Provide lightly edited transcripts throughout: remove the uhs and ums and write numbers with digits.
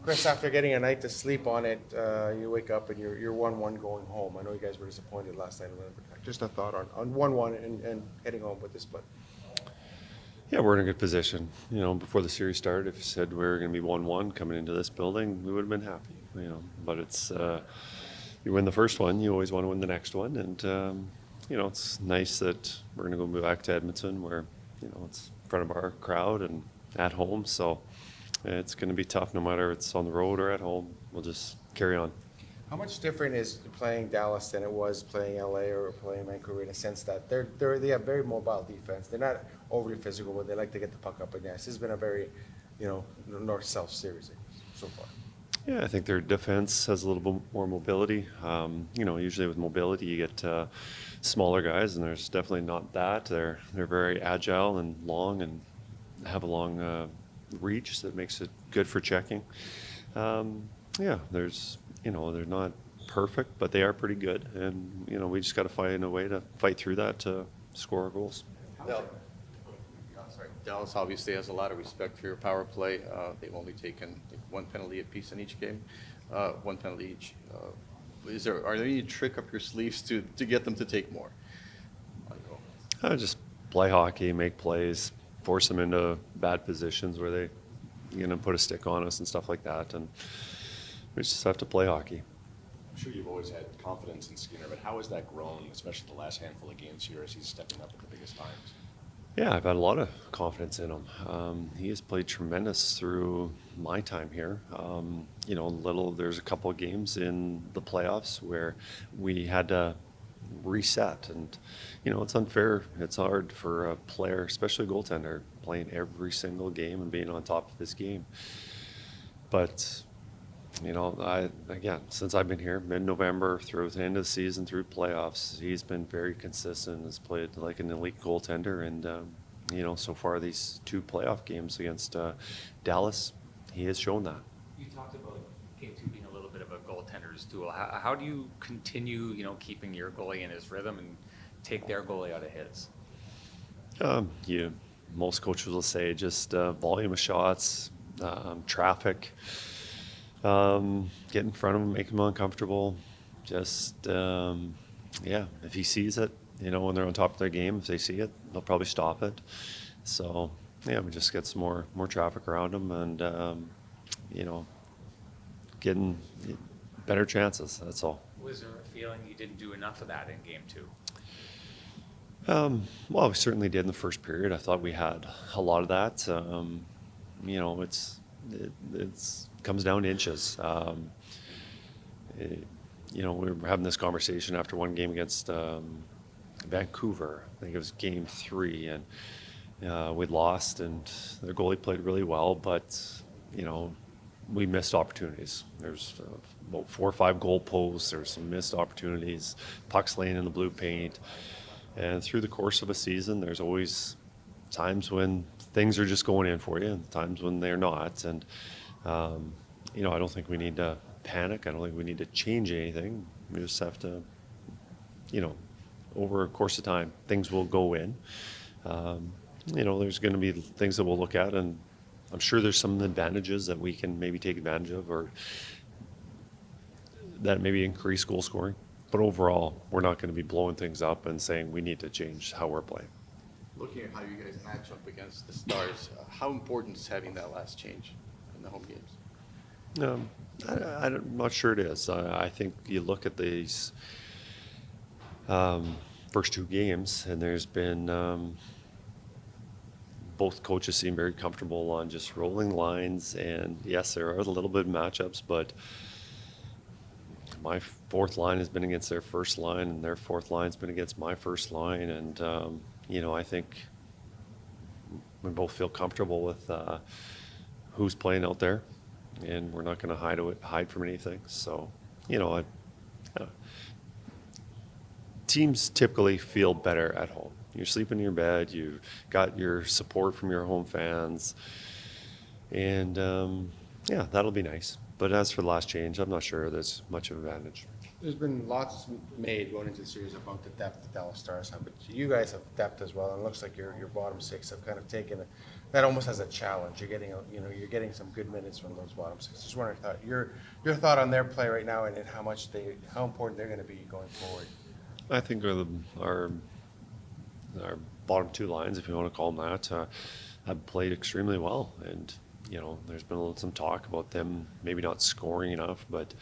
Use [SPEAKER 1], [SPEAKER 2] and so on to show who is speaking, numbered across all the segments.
[SPEAKER 1] Kris, after getting a night to sleep on it, you wake up and you're 1-1 going home. I know you guys were disappointed last night in overtime. Just a thought on 1-1 and heading home with this split.
[SPEAKER 2] Yeah, we're in a good position. Before the series started, if you said we were going to be 1-1 coming into this building, we would have been happy. But it's you win the first one, you always want to win the next one, and it's nice that we're going to go back to Edmonton, where it's in front of our crowd and at home. So it's going to be tough, no matter if it's on the road or at home. We'll just carry on.
[SPEAKER 1] How much different is playing Dallas than it was playing LA or playing Vancouver in a sense that they have very mobile defense. They're not overly physical, but they like to get the puck up and yes. This has been a very, north-south series so far.
[SPEAKER 2] Yeah, I think their defense has a little bit more mobility. Usually with mobility you get smaller guys, and there's definitely not that. They're very agile and long and have a long reach that makes it good for checking. They're not perfect, but they are pretty good, and we just got to find a way to fight through that to score our goals.
[SPEAKER 3] Dallas obviously has a lot of respect for your power play. They've only taken one penalty apiece in each game, one penalty each. Are there any trick up your sleeves to get them to take more?
[SPEAKER 2] Just play hockey, make plays, force them into bad positions where they put a stick on us and stuff like that, and we just have to play hockey.
[SPEAKER 4] I'm sure you've always had confidence in Skinner, but how has that grown, especially the last handful of games here as he's stepping up at the biggest times?
[SPEAKER 2] Yeah, I've had a lot of confidence in him. He has played tremendous through my time here. There's a couple of games in the playoffs where we had to reset, and it's unfair. It's hard for a player, especially a goaltender, playing every single game and being on top of his game. But since I've been here, mid-November through the end of the season, through playoffs, he's been very consistent, has played like an elite goaltender, and so far these two playoff games against Dallas, he has shown that.
[SPEAKER 5] You talked about game two being a little bit of a goaltender's duel. How do you continue, keeping your goalie in his rhythm and take their goalie out of his?
[SPEAKER 2] Most coaches will say just volume of shots, traffic. Get in front of him, make him uncomfortable. Just, if he sees it, when they're on top of their game, if they see it, they'll probably stop it. So, we just get some more traffic around him and, getting better chances, that's all.
[SPEAKER 5] Was there a feeling you didn't do enough of that in game two?
[SPEAKER 2] Well, we certainly did in the first period. I thought we had a lot of that. It's comes down to inches. We were having this conversation after one game against Vancouver. I think it was game 3, and we lost, and their goalie played really well, but we missed opportunities. There's about 4 or 5 goal posts. There's some missed opportunities, pucks laying in the blue paint, and through the course of a season, there's always times when things are just going in for you, and times when they're not, and I don't think we need to panic. I don't think we need to change anything. We just have to, over a course of time, things will go in. There's going to be things that we'll look at, and I'm sure there's some advantages that we can maybe take advantage of, or that maybe increase goal scoring. But overall, we're not going to be blowing things up and saying we need to change how we're playing.
[SPEAKER 3] Looking at how you guys match up against the Stars, how important is having that last change in the home games?
[SPEAKER 2] I'm not sure it is. I think you look at these first 2 games, and there's been both coaches seem very comfortable on just rolling lines, and yes, there are a little bit of matchups, but my fourth line has been against their first line, and their fourth line's been against my first line, and I think we both feel comfortable with who's playing out there, and we're not going to hide from anything. So, teams typically feel better at home. You're sleeping in your bed, you've got your support from your home fans, and that'll be nice. But as for the last change, I'm not sure there's much of an advantage.
[SPEAKER 1] There's been lots made going into the series about the depth the Dallas Stars have, but you guys have depth as well, and it looks like your bottom 6 have kind of taken that almost as a challenge. You're getting, you're getting some good minutes from those bottom six. Just wondering your thought on their play right now and how important they're going to be going forward.
[SPEAKER 2] I think our bottom two lines, if you want to call them that, have played extremely well. And, there's been some talk about them maybe not scoring enough, but,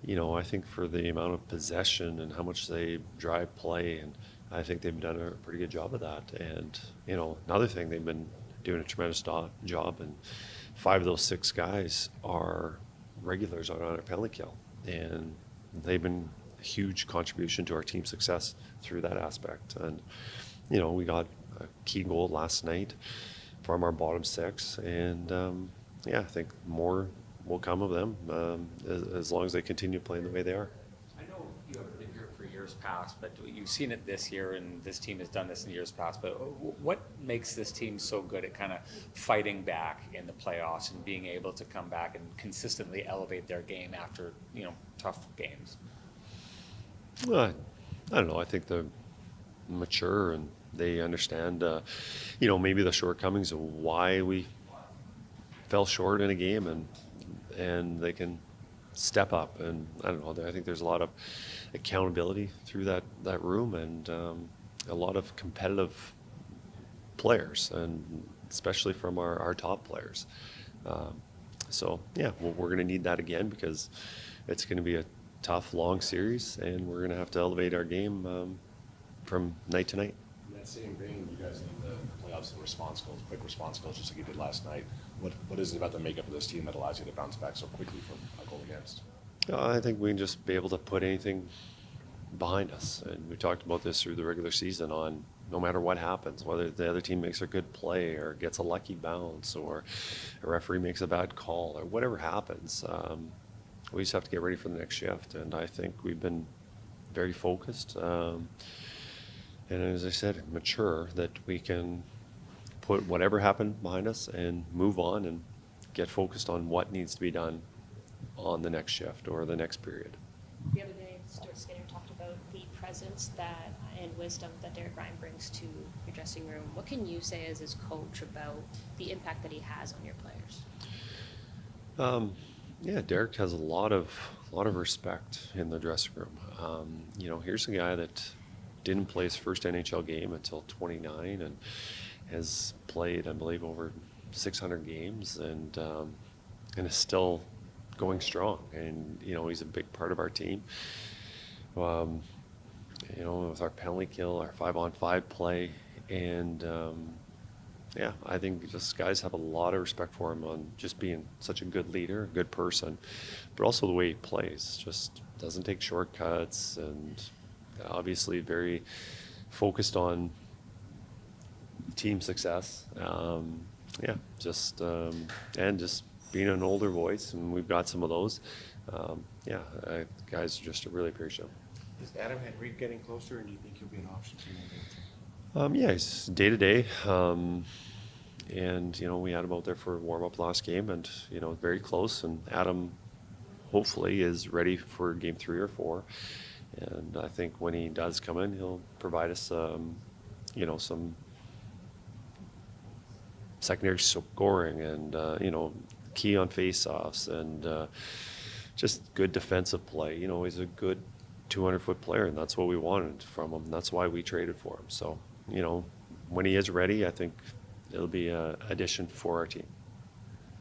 [SPEAKER 2] I think for the amount of possession and how much they drive play, and I think they've done a pretty good job of that. And, another thing, they've been doing a tremendous job, and 5 of those 6 guys are regulars on our penalty kill. And they've been a huge contribution to our team success through that aspect. And, we got a key goal last night from our bottom 6, and I think more will come of them as long as they continue playing the way they are.
[SPEAKER 5] I know you haven't been here for years past, but you've seen it this year, and this team has done this in years past. But what makes this team so good at kind of fighting back in the playoffs and being able to come back and consistently elevate their game after tough games?
[SPEAKER 2] Well, I don't know. I think they're mature and they understand, maybe the shortcomings of why we fell short in a game, and they can step up. And I don't know. I think there's a lot of accountability through that room, and a lot of competitive players, and especially from our top players. We're going to need that again because it's going to be a tough, long series, and we're going to have to elevate our game from night to night.
[SPEAKER 4] In that same vein, you guys need the playoffs and response goals, quick response goals, just like you did last night. What is it about the makeup of this team that allows you to bounce back so quickly from a goal against?
[SPEAKER 2] I think we can just be able to put anything behind us. And we talked about this through the regular season on no matter what happens, whether the other team makes a good play or gets a lucky bounce or a referee makes a bad call or whatever happens, we just have to get ready for the next shift. And I think we've been very focused. And as I said, mature, that we can put whatever happened behind us and move on and get focused on what needs to be done on the next shift or the next period.
[SPEAKER 6] The other day, Stuart Skinner talked about the presence and wisdom that Derek Ryan brings to your dressing room. What can you say as his coach about the impact that he has on your players?
[SPEAKER 2] Derek has a lot of respect in the dressing room. Here's a guy that didn't play his first NHL game until 29 and has played, I believe, over 600 games and is still going strong. And, he's a big part of our team. With our penalty kill, our 5-on-5 play. And, I think just guys have a lot of respect for him on just being such a good leader, a good person, but also the way he plays. Just doesn't take shortcuts and obviously very focused on team success. And just being an older voice, and we've got some of those. Guys just really appreciate him.
[SPEAKER 1] Is Adam Henrique getting closer, and do you think he'll be an option for you?
[SPEAKER 2] He's day to day. And, we had him out there for warm up last game, and, very close. And Adam hopefully is ready for game 3 or 4. And I think when he does come in, he'll provide us, some secondary scoring and, key on face-offs and just good defensive play. He's a good 200-foot player, and that's what we wanted from him. That's why we traded for him. So, when he is ready, I think it'll be an addition for our team.